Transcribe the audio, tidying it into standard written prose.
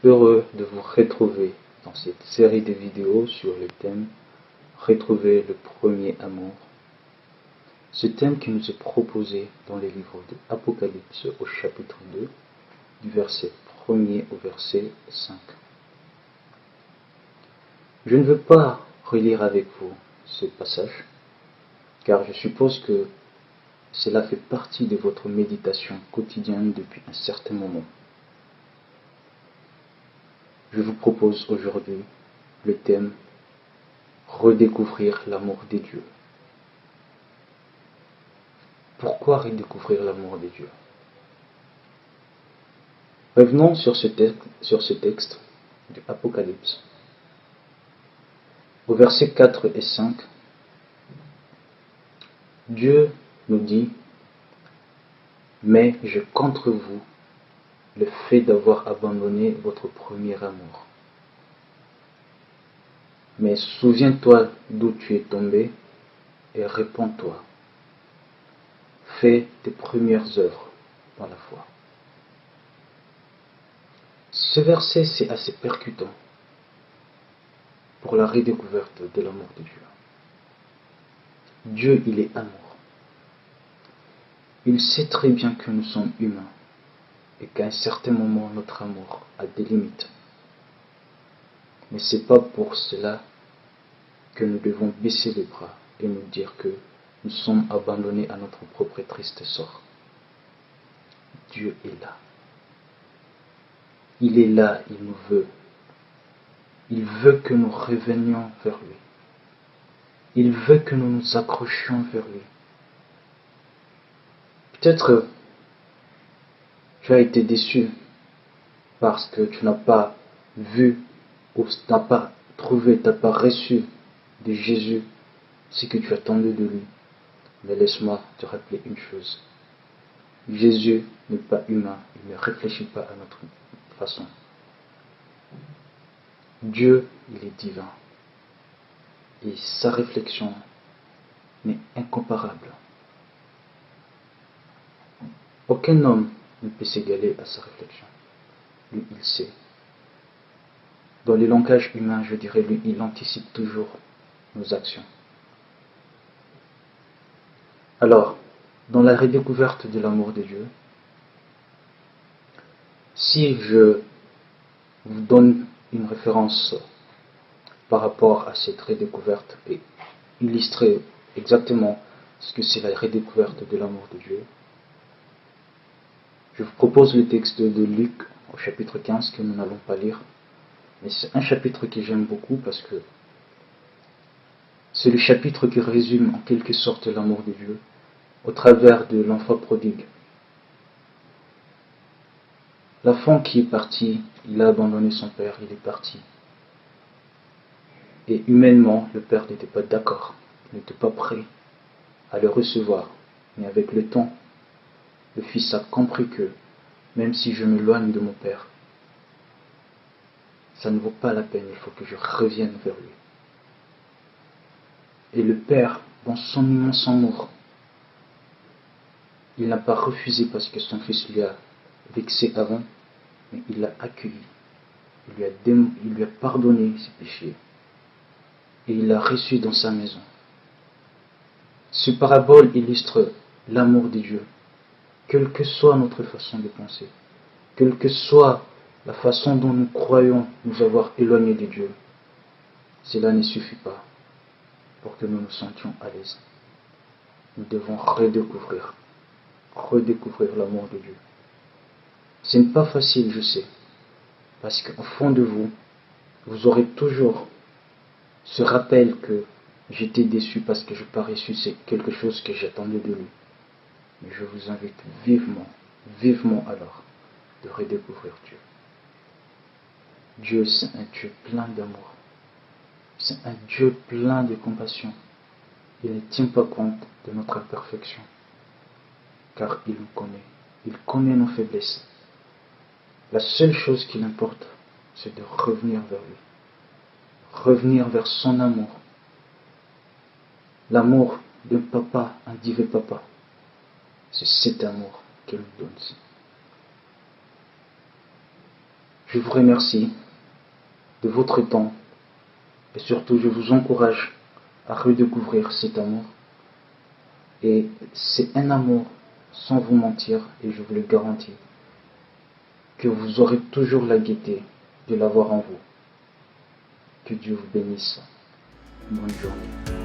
heureux de vous retrouver dans cette série de vidéos sur le thème Retrouver le premier amour. Ce thème qui nous est proposé dans les livres de Apocalypse au chapitre 2, du verset 1er au verset 5. Je ne veux pas relire avec vous ce passage, car je suppose que cela fait partie de votre méditation quotidienne depuis un certain moment. Je vous propose aujourd'hui le thème Redécouvrir l'amour des dieux. Pourquoi redécouvrir l'amour des dieux? Revenons sur ce texte de Apocalypse. Au verset 4 et 5, Dieu nous dit « Mais j'ai contre vous le fait d'avoir abandonné votre premier amour. Mais souviens-toi d'où tu es tombé et répands-toi. Fais tes premières œuvres dans la foi. » Ce verset, c'est assez percutant pour la redécouverte de l'amour de Dieu. Dieu, il est amour. Il sait très bien que nous sommes humains et qu'à un certain moment, notre amour a des limites. Mais ce n'est pas pour cela que nous devons baisser les bras et nous dire que nous sommes abandonnés à notre propre triste sort. Dieu est là. Il est là, il nous veut. Il veut que nous revenions vers lui. Il veut que nous nous accrochions vers lui. Peut-être tu as été déçu parce que tu n'as pas vu ou tu n'as pas trouvé, tu n'as pas reçu de Jésus ce que tu attendais de lui. Mais laisse-moi te rappeler une chose. Jésus n'est pas humain, il ne réfléchit pas à notre façon. Dieu, il est divin. Et sa réflexion n'est incomparable. Aucun homme ne peut s'égaler à sa réflexion. Lui, il sait. Dans le langage humain, je dirais, lui, il anticipe toujours nos actions. Alors, dans la redécouverte de l'amour de Dieu, si je vous donne une référence par rapport à cette redécouverte et illustrer exactement ce que c'est la redécouverte de l'amour de Dieu, je vous propose le texte de Luc au chapitre 15 que nous n'allons pas lire, mais c'est un chapitre que j'aime beaucoup parce que c'est le chapitre qui résume en quelque sorte l'amour de Dieu au travers de l'enfant prodigue. L'enfant qui est parti, il a abandonné son père, il est parti. Et humainement, le père n'était pas d'accord, n'était pas prêt à le recevoir. Mais avec le temps, le fils a compris que même si je m'éloigne de mon père, ça ne vaut pas la peine, il faut que je revienne vers lui. Et le père, dans son immense amour, il n'a pas refusé parce que son fils lui a vexé avant, mais il l'a accueilli. Il lui a pardonné ses péchés. Et il l'a reçu dans sa maison. Ce parabole illustre l'amour de Dieu, quelle que soit notre façon de penser, quelle que soit la façon dont nous croyons nous avoir éloignés de Dieu. Cela ne suffit pas pour que nous nous sentions à l'aise. Nous devons redécouvrir l'amour de Dieu. Ce n'est pas facile, je sais, parce qu'au fond de vous, vous aurez toujours ce rappel que j'étais déçu parce que je n'ai pas reçu quelque chose que j'attendais de lui. Mais je vous invite vivement alors, de redécouvrir Dieu. Dieu, c'est un Dieu plein d'amour. C'est un Dieu plein de compassion. Il ne tient pas compte de notre imperfection, car il nous connaît. Il connaît nos faiblesses. La seule chose qui l'importe, c'est de revenir vers lui. Revenir vers son amour. L'amour d'un papa, un divin papa. C'est cet amour qu'il nous donne. Je vous remercie de votre temps et surtout je vous encourage à redécouvrir cet amour. Et c'est un amour, sans vous mentir, et je vous le garantis, que vous aurez toujours la gaieté de l'avoir en vous. Que Dieu vous bénisse. Bonne journée.